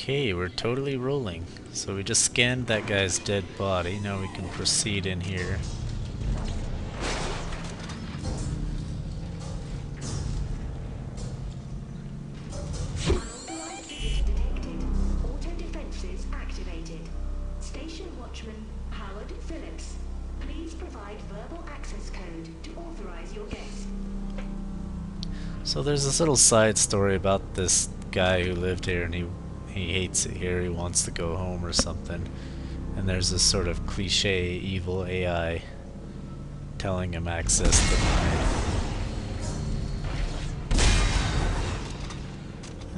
Okay, we're totally rolling. So we just scanned that guy's dead body. Now we can proceed in here. So there's this little side story about this guy who lived here, and he hates it here. He wants to go home or something. And there's this sort of cliche evil AI telling him access denied.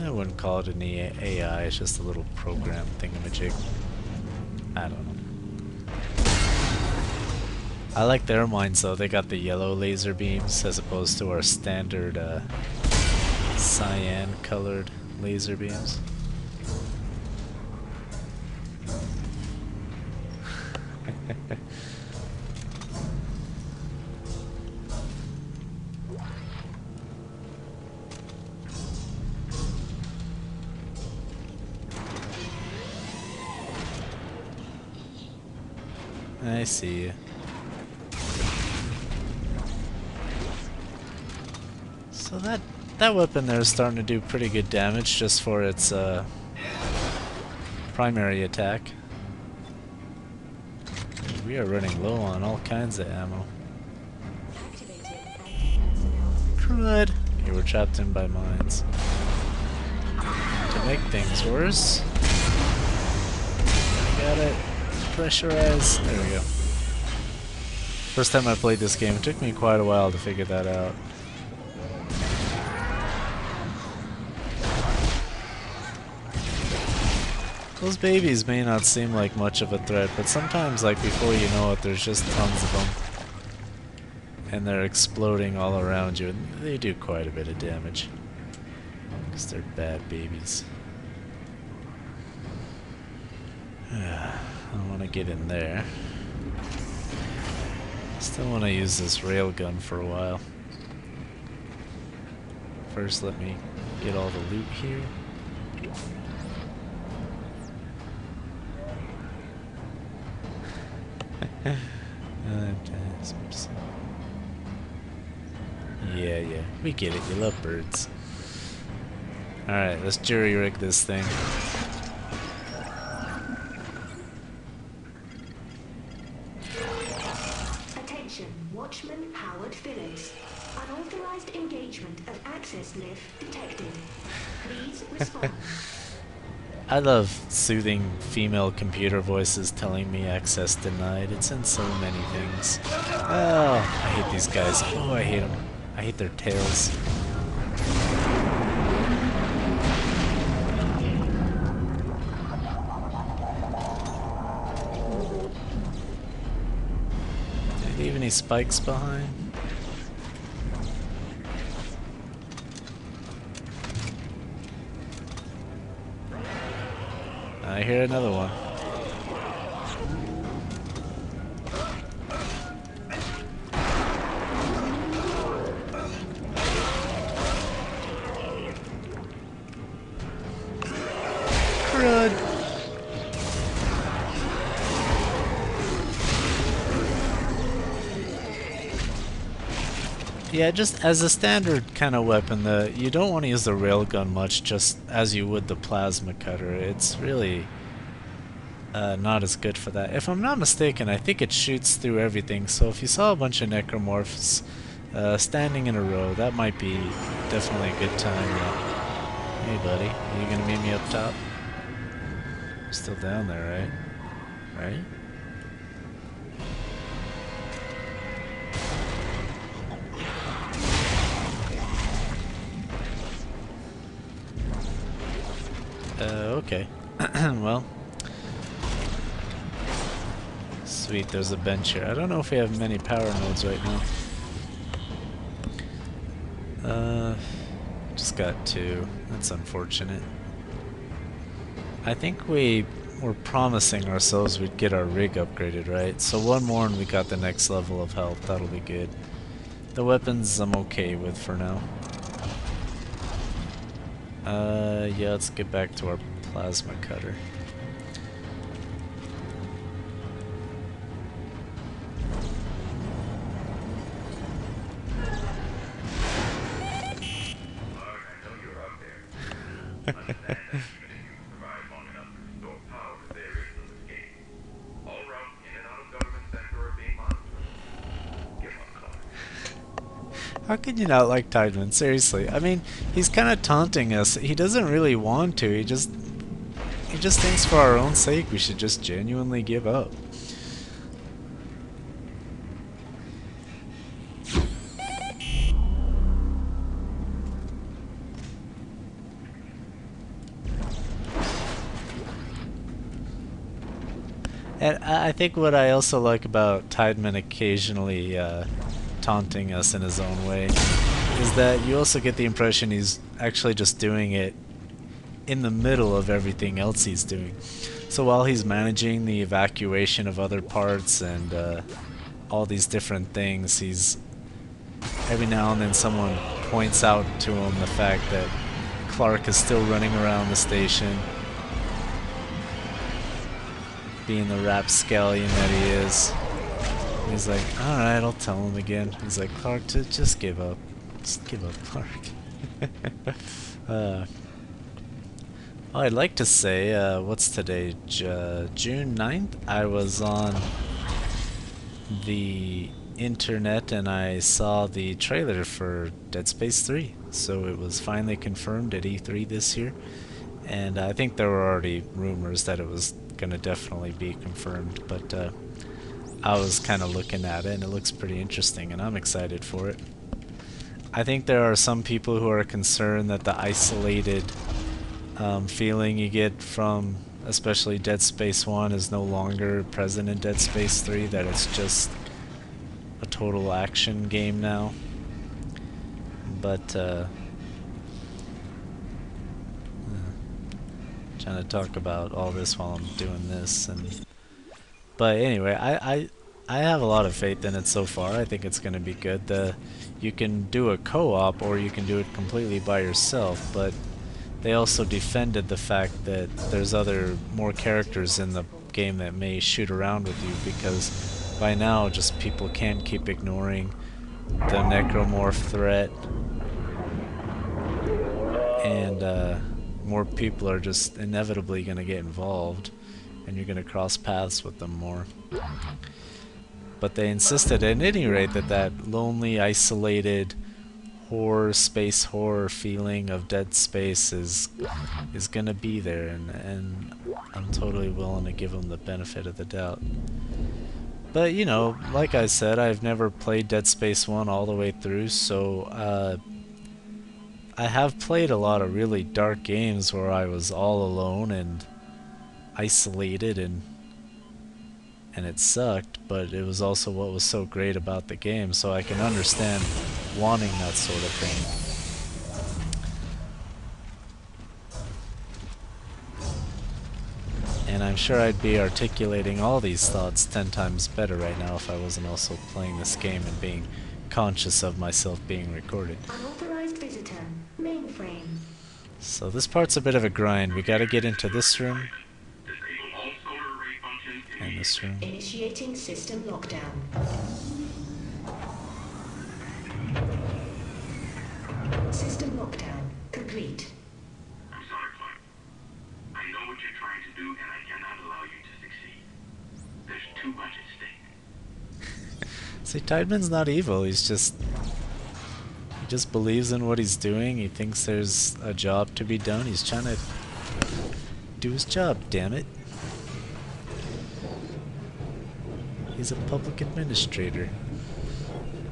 I wouldn't call it an AI, it's just a little program thingamajig. I don't know. I like their mines though, they got the yellow laser beams as opposed to our standard cyan colored laser beams. I see you. So that weapon there is starting to do pretty good damage just for its primary attack. We are running low on all kinds of ammo. Crud! Okay, we're trapped in by mines. To make things worse, I got it. Pressurize. There we go. First time I played this game, it took me quite a while to figure that out. Those babies may not seem like much of a threat, but sometimes, like before you know it, there's just tons of them. And they're exploding all around you, and they do quite a bit of damage. Because they're bad babies. I don't want to get in there. Still want to use this railgun for a while. First, let me get all the loot here. Yeah, we get it. You love birds. Alright, let's jury-rig this thing. Watchman-powered Phillips. Unauthorized engagement of access lift detected. Please respond. I love soothing female computer voices telling me access denied. It's in so many things. Oh, I hate these guys. Oh, I hate them. I hate their tails. Leave any spikes behind? I hear another one. Crud. Yeah, just as a standard kind of weapon, you don't want to use the railgun much, just as you would the plasma cutter. It's really not as good for that. If I'm not mistaken, I think it shoots through everything, so if you saw a bunch of necromorphs standing in a row, that might be definitely a good time. Hey buddy, are you gonna meet me up top? I'm still down there, right? Right? Okay. Well. Sweet, there's a bench here. I don't know if we have many power nodes right now. Just got 2. That's unfortunate. I think we were promising ourselves we'd get our rig upgraded, right? So one more and we got the next level of health. That'll be good. The weapons I'm okay with for now. Yeah, let's get back to our plasma cutter. How can you not like Tideman? Seriously. I mean, he's kind of taunting us. He doesn't really want to. He just thinks for our own sake we should just genuinely give up. And I think what I also like about Tideman occasionally taunting us in his own way is that you also get the impression he's actually just doing it in the middle of everything else he's doing. So while he's managing the evacuation of other parts and all these different things, he's every now and then someone points out to him the fact that Clark is still running around the station, being the rapscallion that he is. And he's like, alright, I'll tell him again. He's like, Clark, just give up. Just give up, Clark. Oh, I'd like to say, what's today? June 9th? I was on the internet and I saw the trailer for Dead Space 3. So it was finally confirmed at E3 this year. And I think there were already rumors that it was going to definitely be confirmed. But I was kind of looking at it and it looks pretty interesting and I'm excited for it. I think there are some people who are concerned that the isolated feeling you get from especially Dead Space 1 is no longer present in Dead Space 3, that it's just a total action game now. But trying to talk about all this while I'm doing this, and but anyway, I have a lot of faith in it so far. I think it's going to be good. You can do a co-op or you can do it completely by yourself, but they also defended the fact that there's more characters in the game that may shoot around with you, because by now just people can't keep ignoring the necromorph threat, and more people are just inevitably going to get involved and you're going to cross paths with them more. But they insisted at any rate that that lonely, isolated space horror feeling of Dead Space is gonna be there, and I'm totally willing to give them the benefit of the doubt. But you know, like I said, I've never played Dead Space 1 all the way through, so I have played a lot of really dark games where I was all alone and isolated and it sucked, but it was also what was so great about the game, so I can understand wanting that sort of thing. And I'm sure I'd be articulating all these thoughts 10 times better right now if I wasn't also playing this game and being conscious of myself being recorded. Unauthorized visitor. Mainframe. So this part's a bit of a grind. We gotta get into this room. And this room. Initiating system lockdown. System lockdown complete. I'm sorry, Clark. I know what you're trying to do, and I cannot allow you to succeed. There's too much at stake. See, Tideman's not evil. He just believes in what he's doing. He thinks there's a job to be done. He's trying to do his job, damn it. He's a public administrator.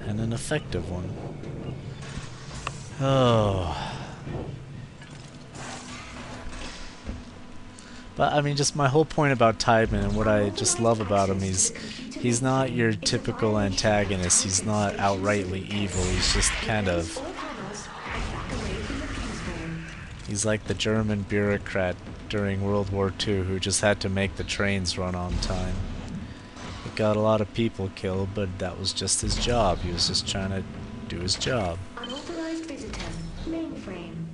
And an effective one. Oh. But I mean, just my whole point about Tideman and what I just love about him, he's not your typical antagonist. He's not outrightly evil. He's just kind of... He's like the German bureaucrat during World War II who just had to make the trains run on time. He got a lot of people killed, but that was just his job. He was just trying to do his job. Unauthorized visitor. Mainframe.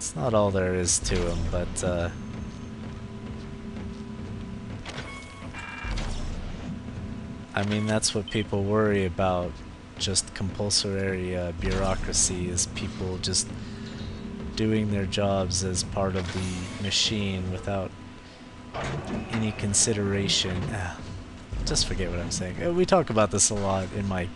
It's not all there is to him, but I mean, that's what people worry about, just compulsory bureaucracy, is people just doing their jobs as part of the machine without any consideration. Just forget what I'm saying. We talk about this a lot in my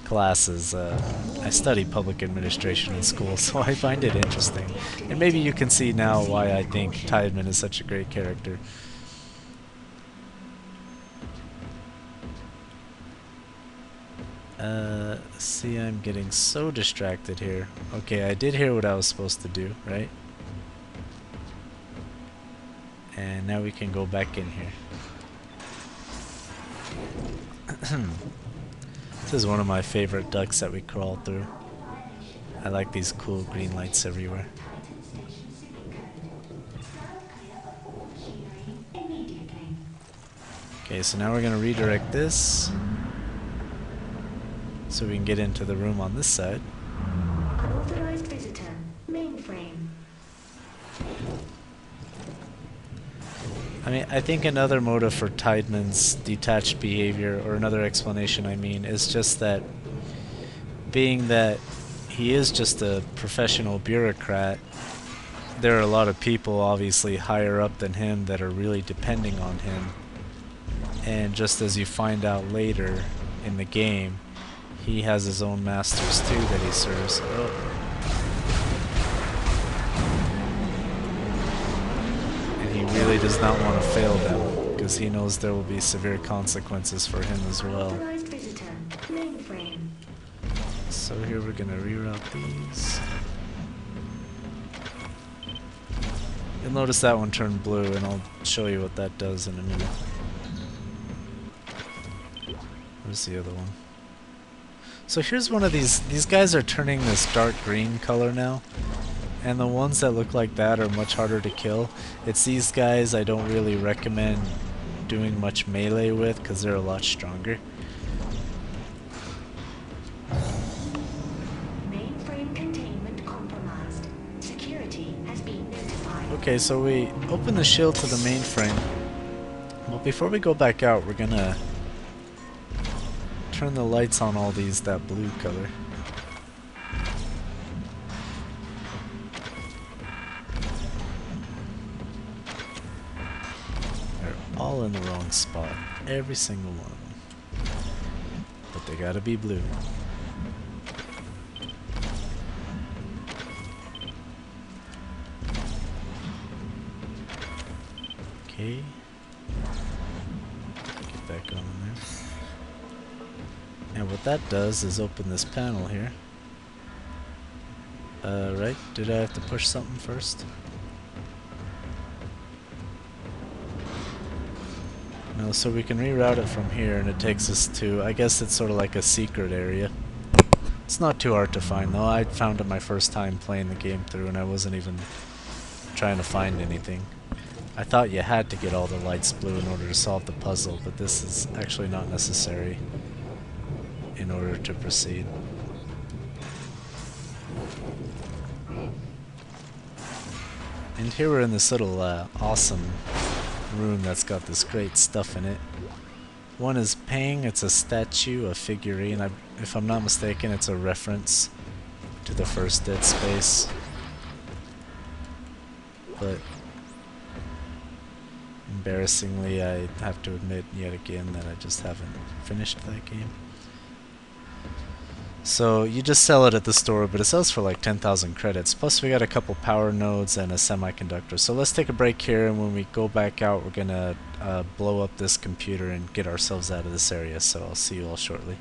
classes. I study public administration in school, so I find it interesting. And maybe you can see now why I think Tideman is such a great character. See, I'm getting so distracted here. Okay, I did hear what I was supposed to do, right? And now we can go back in here. This is one of my favorite ducts that we crawl through. I like these cool green lights everywhere. Okay, so now we're going to redirect this so we can get into the room on this side. Unauthorized visitor. Mainframe. I mean, I think another motive for Tideman's detached behavior, or another explanation I mean, is just that being that he is just a professional bureaucrat, there are a lot of people obviously higher up than him that are really depending on him. And just as you find out later in the game, he has his own masters too that he serves. And he really does not want to fail them, because he knows there will be severe consequences for him as well. Unauthorized visitor. Mainframe. So here we're going to reroute these. You'll notice that one turned blue, and I'll show you what that does in a minute. Where's the other one? So here's one of these guys are turning this dark green color now, and the ones that look like that are much harder to kill. It's these guys I don't really recommend doing much melee with because they're a lot stronger. Mainframe containment compromised. Security has been notified. Okay, so we open the shield to the mainframe. Well, before we go back out, we're gonna turn the lights on all these that blue color. They're all in the wrong spot. Every single one of them. But they gotta be blue. Okay. Get back on in there. And what that does is open this panel here. Right? Did I have to push something first? No, so we can reroute it from here, and it takes us to, I guess it's sort of like a secret area. It's not too hard to find though. I found it my first time playing the game through, and I wasn't even trying to find anything. I thought you had to get all the lights blue in order to solve the puzzle, but this is actually not necessary in order to proceed. And here we're in this little awesome room that's got this great stuff in it. One is Peng, it's a statue, a figurine. If I'm not mistaken, it's a reference to the first Dead Space. But embarrassingly, I have to admit yet again that I just haven't finished that game. So you just sell it at the store, but it sells for like 10,000 credits. Plus we got a couple power nodes and a semiconductor. So let's take a break here, and when we go back out, we're gonna blow up this computer and get ourselves out of this area. So I'll see you all shortly.